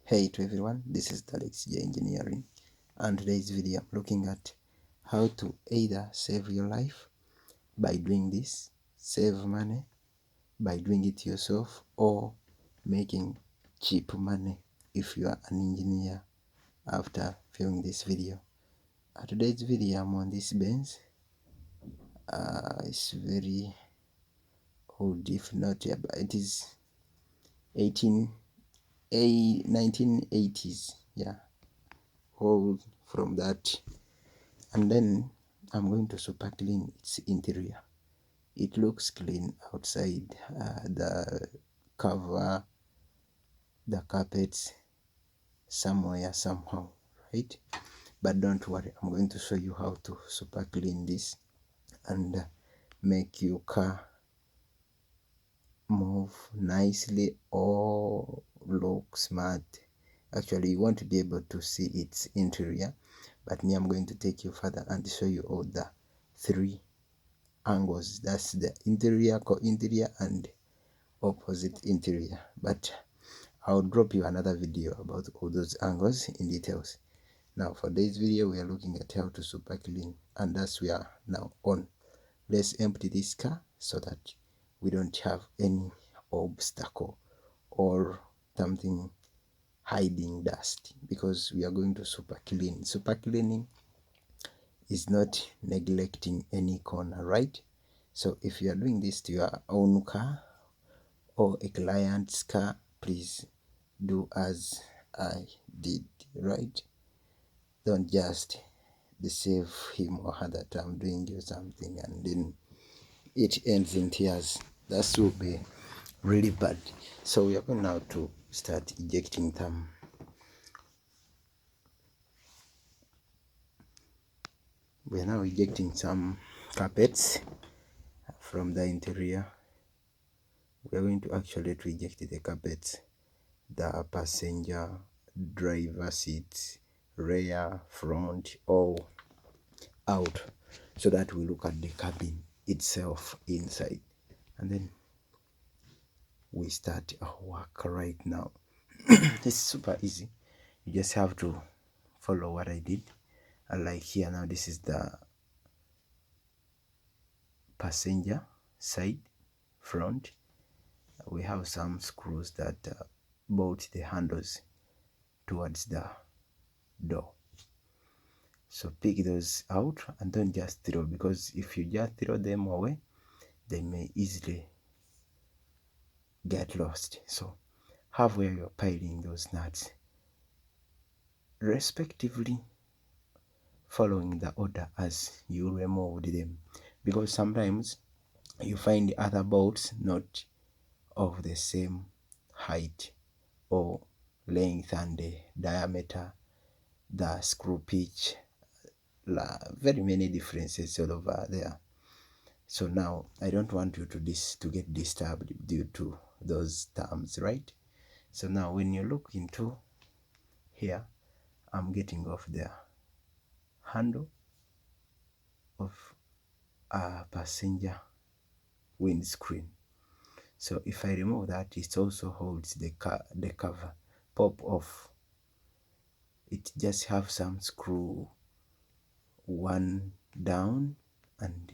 Hey to everyone, this is Alex J Engineering, and today's video I'm looking at how to either save your life by doing this, save money by doing it yourself, or making cheap money if you are an engineer after viewing this video. Today's video I'm on this Benz. It's very old, if not, yeah, but it is 1980s, yeah, old from that. And then I'm going to super clean its interior. It looks clean outside, the cover, the carpets, somewhere, somehow, right? But don't worry, I'm going to show you how to super clean this and make your car move nicely or look smart. Actually, you won't be able to see its interior, but me, I'm going to take you further and show you all the three angles. That's the interior, co-interior, and opposite interior. But I'll drop you another video about all those angles in details. Now for this video we are looking at how to super clean, and thus we are now on. Let's empty this car so that we don't have any obstacle or something hiding dust, because we are going to super clean. Super cleaning is not neglecting any corner, right? So if you are doing this to your own car or a client's car, please do as I did, right? Don't just deceive him or her that I'm doing you something and then it ends in tears. That will be really bad. So we are going now to start ejecting them. We are now ejecting some carpets from the interior. We are going to actually eject the carpets, the passenger, driver seats, rear, front, all out, so that we look at the cabin itself inside, and then we start our work right now. It's super easy. You just have to follow what I did. Like here now, this is the passenger side, front. We have some screws that bolt the handles towards the door. So pick those out and don't just throw, because if you just throw them away, they may easily get lost. So have where you're piling those nuts, respectively following the order as you removed them, because sometimes you find other bolts not of the same height or length and the diameter, the screw pitch, very many differences all over there. So now I don't want you to get disturbed due to those terms, right? So now when you look into here, I'm getting off the handle of a passenger windscreen. So if I remove that, it also holds the cover. Pop off. It just have some screw one down and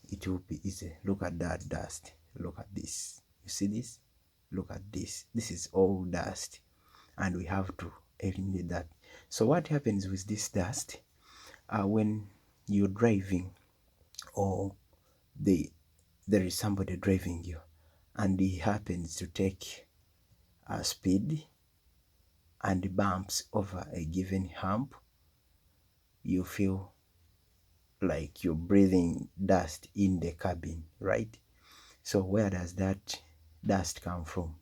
it will be easy. Look at that dust. Look at this. You see this? Look at this. This is all dust, and we have to eliminate that. So what happens with this dust, when you're driving or there is somebody driving you and he happens to take a speed and bumps over a given hump, you feel like you're breathing dust in the cabin, right? So where does that dust come from?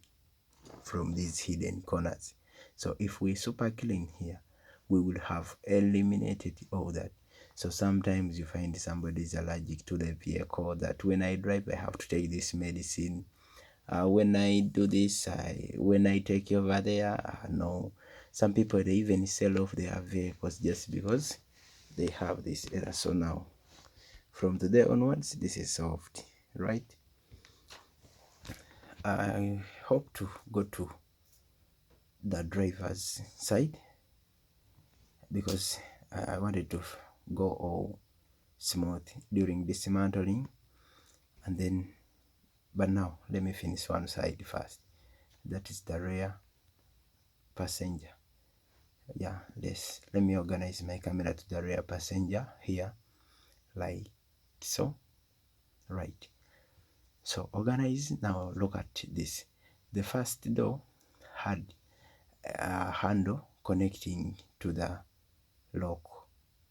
From these hidden corners. So if we super clean here, we will have eliminated all that. So sometimes you find somebody is allergic to the vehicle, that when I drive I have to take this medicine, when I do this, when I take over there, no. Some people, they even sell off their vehicles just because they have this error. So now from today onwards, this is solved, right? I hope to go to the driver's side because I wanted to go all smooth during dismantling, and then but now let me finish one side first. That is the rear passenger. Yeah, let me organize my camera to the rear passenger here, like so. Right, so organize. Now look at this. The first door had a handle connecting to the lock,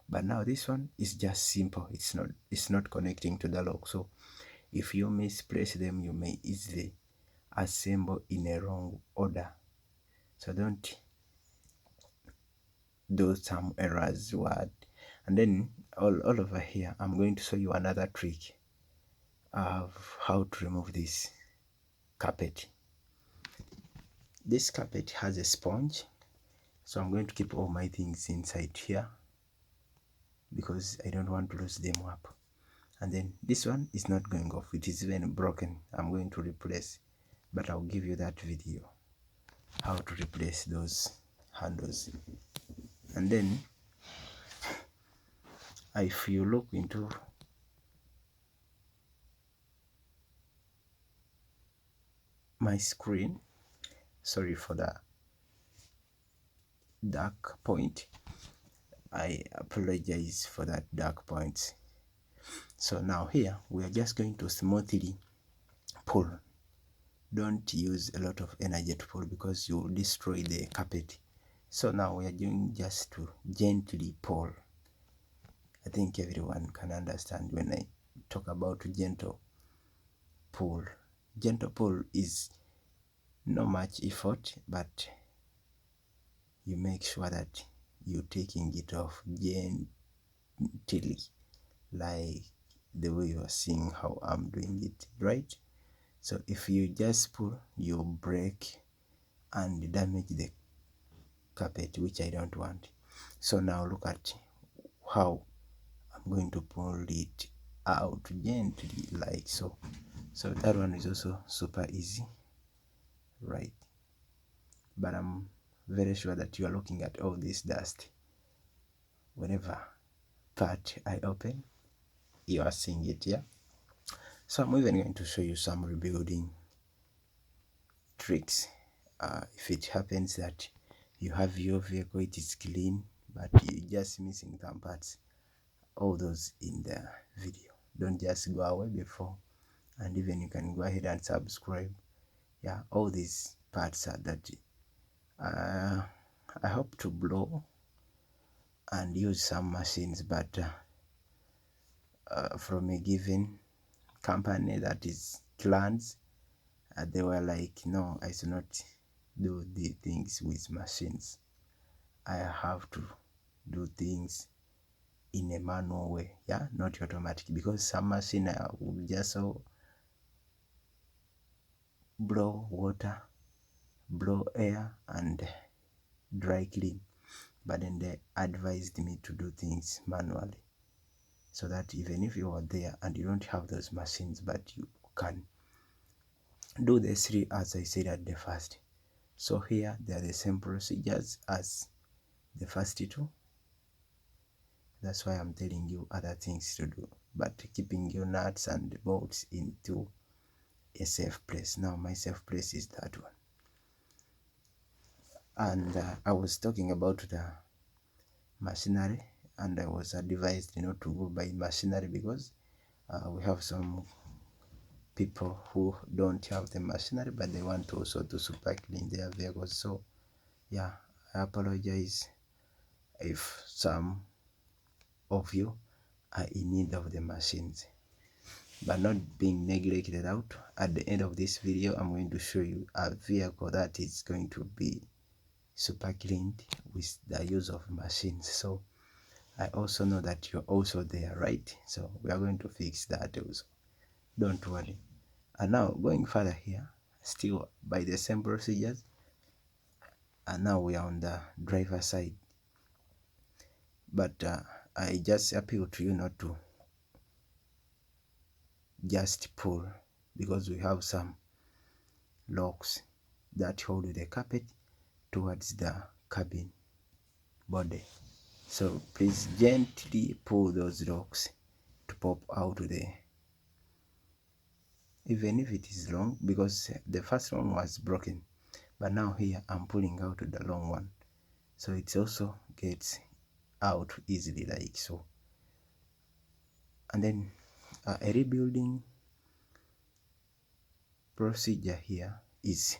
but now this one is just simple. It's not connecting to the lock. So if you misplace them, you may easily assemble in a wrong order. So don't do some errors word. And then all over here, I'm going to show you another trick of how to remove this carpet. This carpet has a sponge, so I'm going to keep all my things inside here because I don't want to lose them up. And then this one is not going off, it is even broken. I'm going to replace, but I'll give you that video how to replace those handles. And then if you look into my screen, sorry for the dark point, I apologize for that dark point. So now here we are just going to smoothly pull. Don't use a lot of energy to pull because you will destroy the carpet. So now we are doing just to gently pull. I think everyone can understand when I talk about gentle pull. Gentle pull is not much effort, but you make sure that you're taking it off gently, like the way you are seeing how I'm doing it, right? So if you just pull, you break and damage the carpet, which I don't want. So now look at how I'm going to pull it out gently, like so. So that one is also super easy, right? But I'm very sure that you are looking at all this dust. Whenever part I open, you are seeing it, yeah? So I'm even going to show you some rebuilding tricks. If it happens that you have your vehicle, it is clean, but you're just missing some parts, all those in the video. Don't just go away before, and even you can go ahead and subscribe. Yeah, all these parts are dirty. I hope to blow and use some machines, but from a given company that is Clans, they were like, no, I should not do the things with machines. I have to do things in a manual way, yeah, not automatic, because some machine will just blow water, blow air, and dry clean. But then they advised me to do things manually, so that even if you are there and you don't have those machines, but you can do the three as I said at the first. So here they are the same procedures as the first two. That's why I'm telling you other things to do, but keeping your nuts and bolts into a safe place. Now my safe place is that one. And I was talking about the machinery, and I was advised not to go by machinery because we have some people who don't have the machinery, but they want also to super clean their vehicles. So yeah, I apologize if some of you are in need of the machines, but not being neglected out. At the end of this video, I'm going to show you a vehicle that is going to be super cleaned with the use of machines. So I also know that you're also there, right? So we are going to fix that also, don't worry. And now going further here, still by the same procedures, and now we are on the driver side. But I just appeal to you not to just pull, because we have some locks that hold the carpet, towards the cabin body. So please gently pull those locks to pop out there, even if it is long, because the first one was broken, but now here I'm pulling out the long one, so it also gets out easily like so. And then a rebuilding procedure here is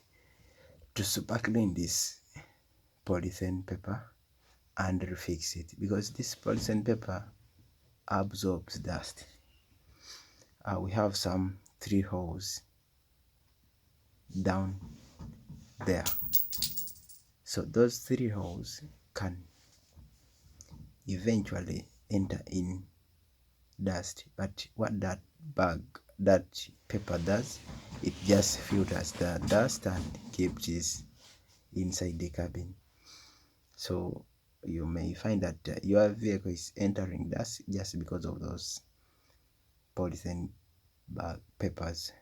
to super clean this polythene paper and refix it, because this polythene paper absorbs dust. We have some 3 holes down there, so those 3 holes can eventually enter in dust, but what that paper does, it just filters the dust and keeps it inside the cabin. So you may find that your vehicle is entering dust just because of those polythene bag papers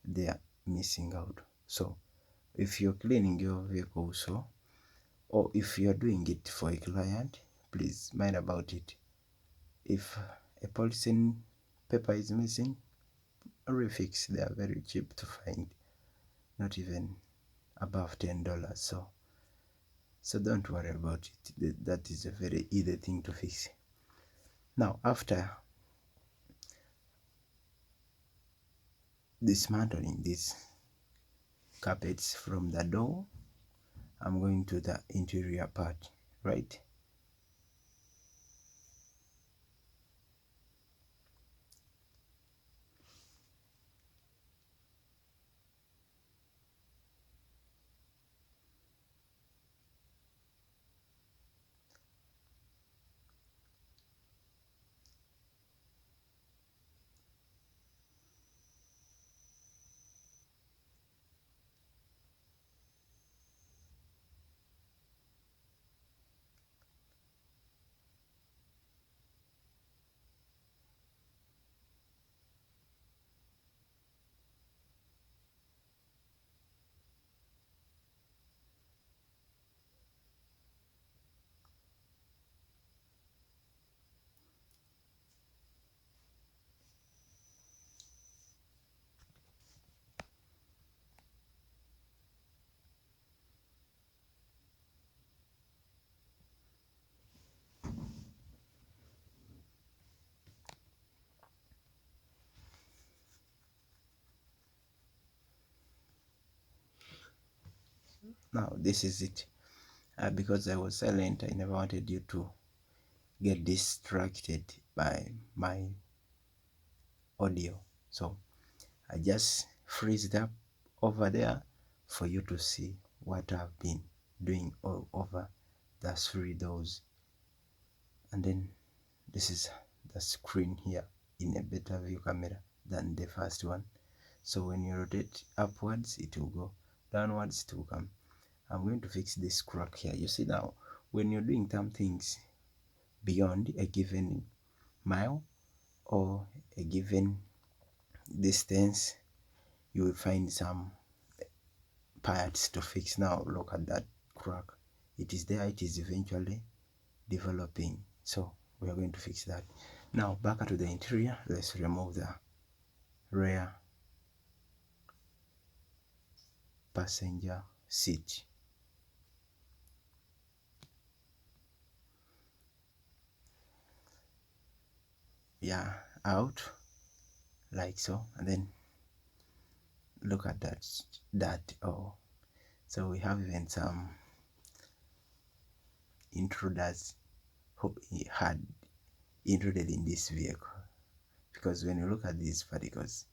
they are missing out. So if you're cleaning your vehicle, so, or if you're doing it for a client, please mind about it. If a polythene paper is missing, refix. They are very cheap to find, not even above $10. So don't worry about it. That is a very easy thing to fix. Now, after dismantling these carpets from the door, I'm going to the interior part, right? Now this is it. Because I was silent, I never wanted you to get distracted by my audio, so I just freezed up over there for you to see what I've been doing all over the 3 doors. And then this is the screen here in a better view camera than the first one. So when you rotate upwards, it will go, downwards it will come. I'm going to fix this crack here. You see, now when you're doing some things beyond a given mile or a given distance, you will find some parts to fix. Now look at that crack, it is there, it is eventually developing, so we are going to fix that. Now back to the interior, let's remove the rear passenger seat. Yeah, out like so, and then look at that. Oh, so we have even some intruders who had intruded in this vehicle, because when you look at these particles,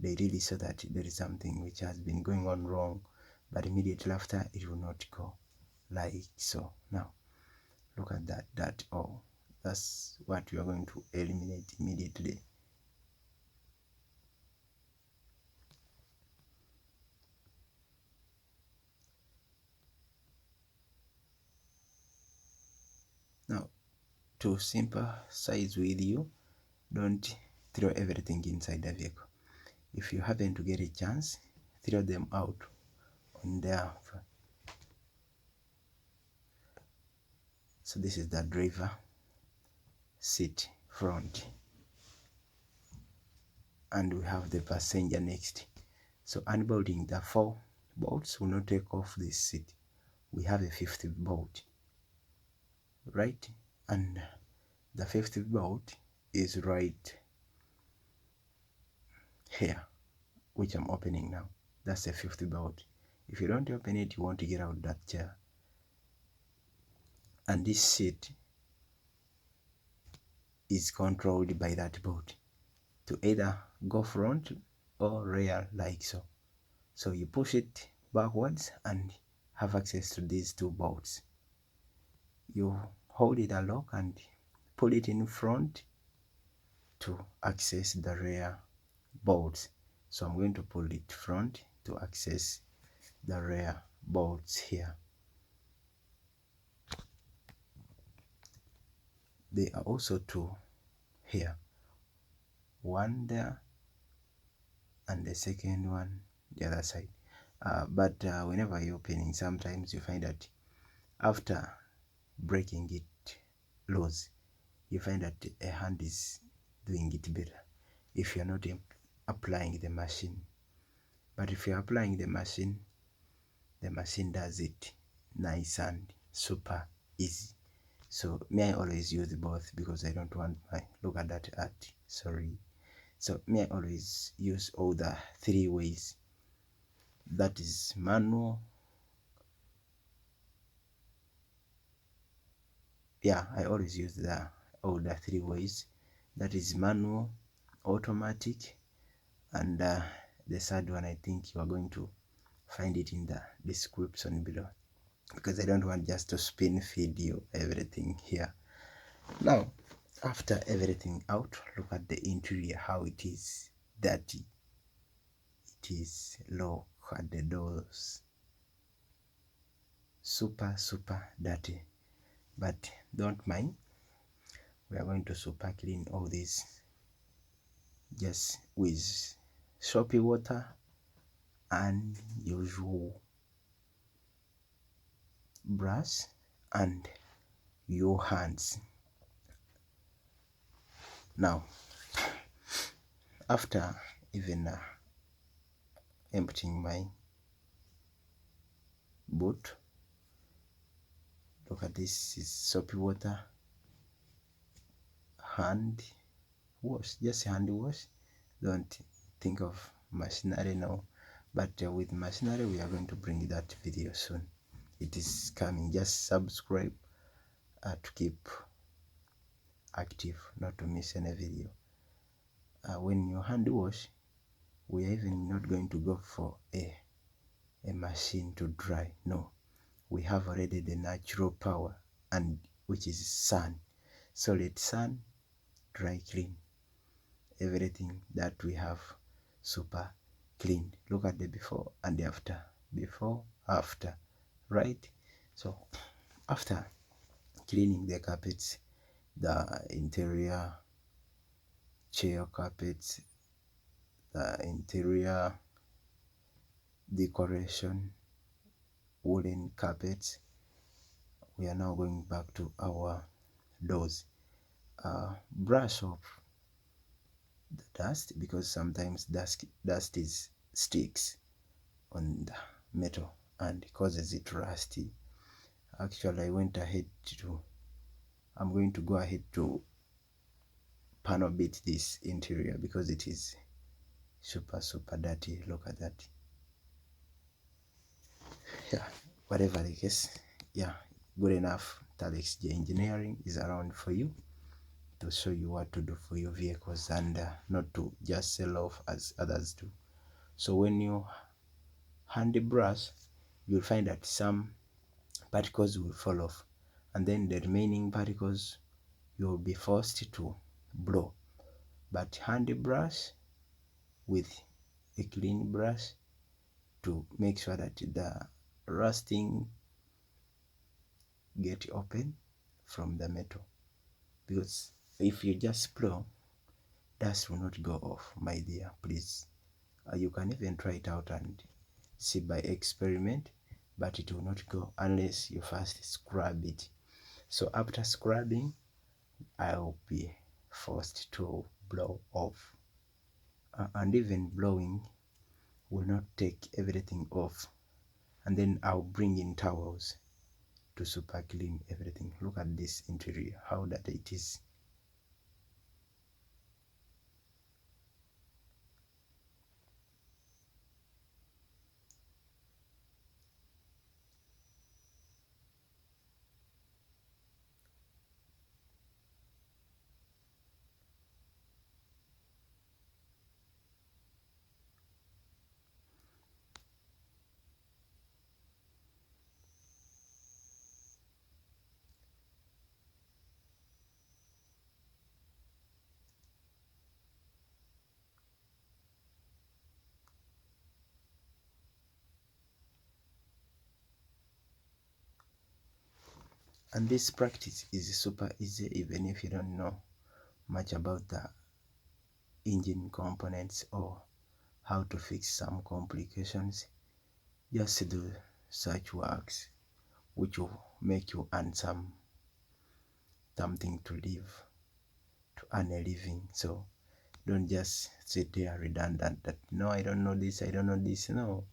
they really saw that there is something which has been going on wrong, but immediately after it will not go like so. Now look at that. Oh, that's what we are going to eliminate immediately. Now, to sympathize with you, don't throw everything inside the vehicle. If you happen to get a chance, throw them out on their So this is the driver seat front, and we have the passenger next. So unbolting the 4 bolts will not take off this seat. We have a 5th bolt, right? And the 5th bolt is right here, which I'm opening now. That's the 5th bolt. If you don't open it, you want to get out that chair. And this seat is controlled by that bolt to either go front or rear, like so. So you push it backwards and have access to these 2 bolts. You hold it a lock and pull it in front to access the rear bolts. So I'm going to pull it front to access the rear bolts here. There are also 2 here, one there and the second one the other side. But whenever you're opening, sometimes you find that after breaking it loose, you find that a hand is doing it better if you're not applying the machine. But if you're applying the machine does it nice and super easy. So may I always use both, because I don't want my, look at that art, sorry. So may I always use all the 3 ways, that is manual. Yeah, I always use all the 3 ways, that is manual, automatic, and the 3rd one, I think you are going to find it in the description below, because I don't want just to spin feed you everything here. Now, after everything out, look at the interior, how it is dirty. It is low at the doors, super dirty, but don't mind, we are going to super clean all this just with soapy water and usual brush and your hands. Now, after even emptying my boot, look at this, is soapy water, hand wash, just hand wash. Don't think of machinery now, but with machinery we are going to bring that video soon. It is coming. Just subscribe to keep active, not to miss any video. When you hand wash, we are even not going to go for a machine to dry. No, we have already the natural power, and which is sun. So let sun dry clean everything that we have super cleaned. Look at the before and the after, before, after, right? So after cleaning the carpets, the interior chair carpets, the interior decoration, woolen carpets, we are now going back to our doors. Brush off the dust, because sometimes dust is sticks on the metal and causes it rusty. Actually, I'm going to go ahead to panel beat this interior because it is super dirty. Look at that. Yeah, whatever the case, yeah, good enough. Talex J Engineering is around for you to show you what to do for your vehicles, and not to just sell off as others do. So when you hand the brush, you'll find that some particles will fall off, and then the remaining particles you'll be forced to blow. But hand the brush with a clean brush to make sure that the rusting get open from the metal, because if you just blow, dust will not go off, my dear. Please, you can even try it out and see by experiment, but it will not go unless you first scrub it. So after scrubbing, I'll be forced to blow off, and even blowing will not take everything off. And then I'll bring in towels to super clean everything. Look at this interior, how that it is. And this practice is super easy even if you don't know much about the engine components or how to fix some complications. Just do such works which will make you earn something to live, to earn a living. So don't just sit there redundant that no, I don't know this, I don't know this. No,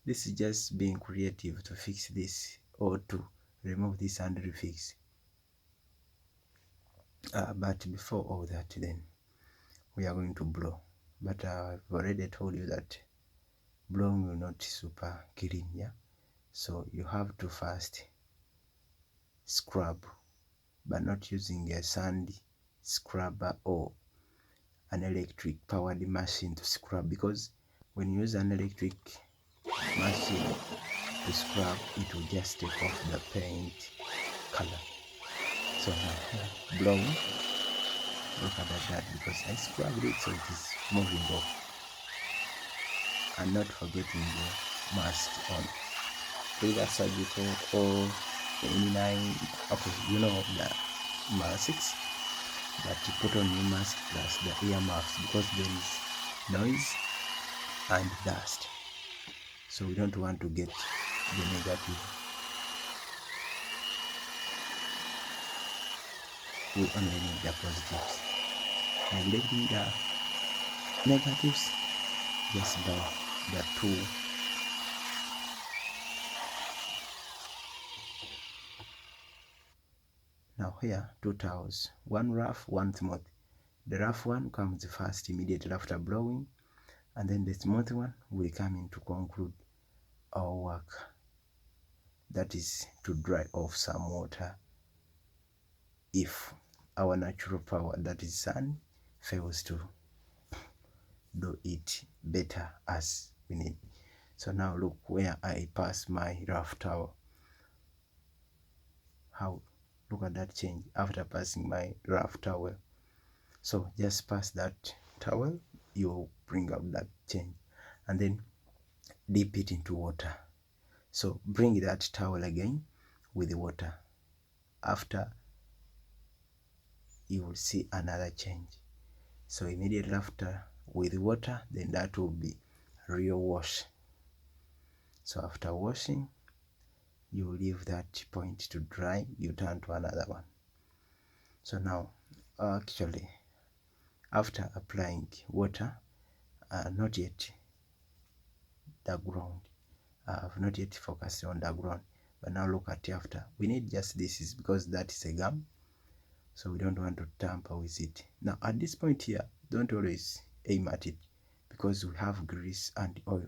this is just being creative to fix this or to remove this and refix. But before all that, then we are going to blow. But I've already told you that blowing will not super clean, yeah. So you have to first scrub, but not using a sand scrubber or an electric powered machine to scrub, because when you use an electric machine to scrub, it will just take off the paint color. So now blowing, look at that, because I scrubbed it so it is moving off. And not forgetting the mask on, either surgical or inline. Okay, you know the masks, but you put on your mask plus the ear mask, because there is noise and dust, so we don't want to get the negative. We only need the positives. Neglecting the negatives just by the tool. Now here, two towels, one rough, one smooth. The rough one comes first immediately after blowing, and then the smooth one will come in to conclude our work, that is to dry off some water if our natural power, that is sun, fails to do it better as we need. So now look where I pass my rough towel. How, look at that change after passing my rough towel. So just pass that towel, you bring out that change, and then dip it into water. So bring that towel again with the water. After, you will see another change. So immediately after with water, then that will be real wash. So after washing, you leave that point to dry, you turn to another one. So now actually after applying water, not yet the ground, I've not yet focused on the ground, but now look at after. We need just this, is because that is a gum, so we don't want to tamper with it. Now at this point here, don't always aim at it, because we have grease and oil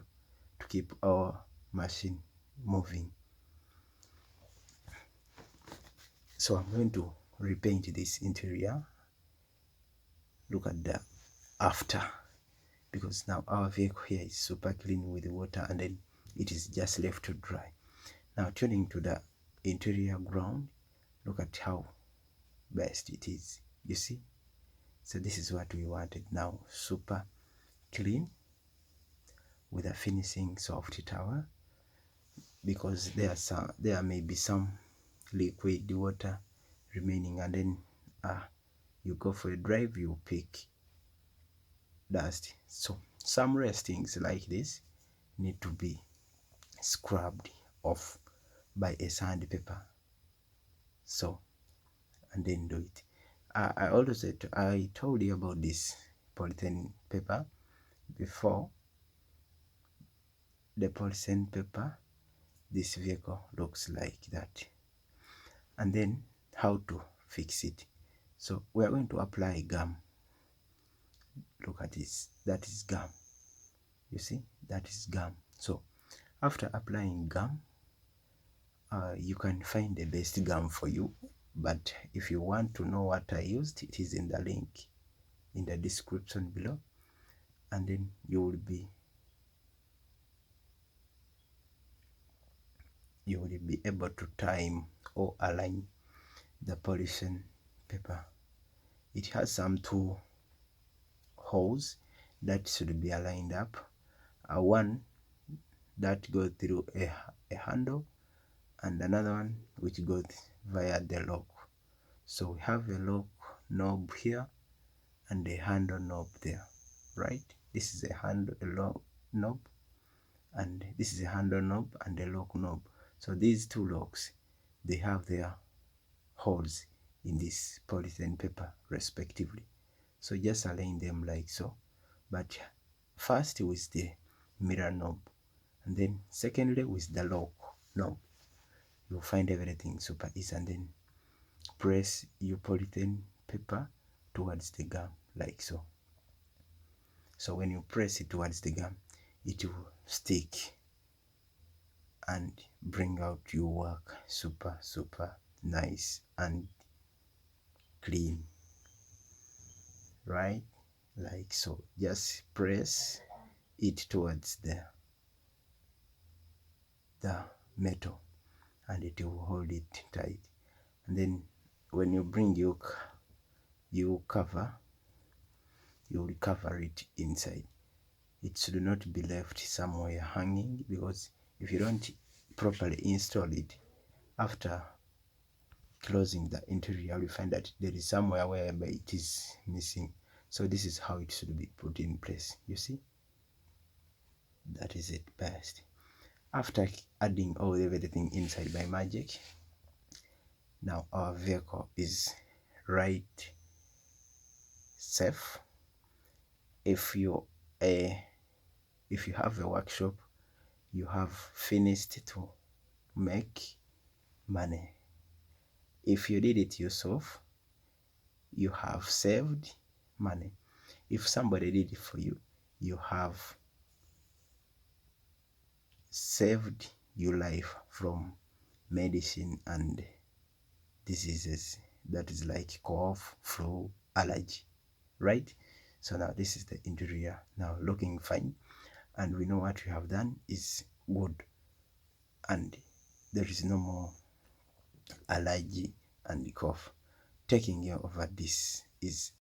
to keep our machine moving. So I'm going to repaint this interior. Look at the after, because now our vehicle here is super clean with water, and then it is just left to dry. Now turning to the interior ground, look at how best it is, you see. So this is what we wanted now, super clean with a finishing soft towel, because there may be some liquid water remaining, and then you go for a drive, you pick dust. So some restings like this need to be scrubbed off by a sandpaper. So and then do it. I told you about this polythene paper before. The polythene paper, this vehicle looks like that. And then how to fix it. So we are going to apply gum. Look at this, that is gum. You see, that is gum. So after applying gum, you can find the best gum for you, but if you want to know what I used, it is in the link in the description below, and then you will be able to time or align the polishing paper. It has some two holes that should be aligned up, one that goes through a handle, and another one which goes via the lock. So we have a lock knob here and a handle knob there, right? This is a lock knob, and this is a handle knob and a lock knob. So these two locks, they have their holes in this polythene paper respectively. So just align them like so, but first with the mirror knob, and then secondly with the lock knob. You'll find everything super easy, and then press your polythene paper towards the gum like so. So when you press it towards the gum, it will stick and bring out your work super nice and clean, right? Like so. Just press it towards the metal, and it will hold it tight. And then when you bring your cover, you will cover it inside. It should not be left somewhere hanging, because if you don't properly install it, after closing the interior, you find that there is somewhere whereby it is missing. So this is how it should be put in place. You see, that is it best. After adding everything inside by magic, now our vehicle is right safe. If you have a workshop, you have finished to make money. If you did it yourself, you have saved money. If somebody did it for you, you have saved your life from medicine and diseases, that is like cough, flu, allergy, right? So now this is the interior, now looking fine, and we know what we have done is good, and there is no more allergy and cough. Taking care of this is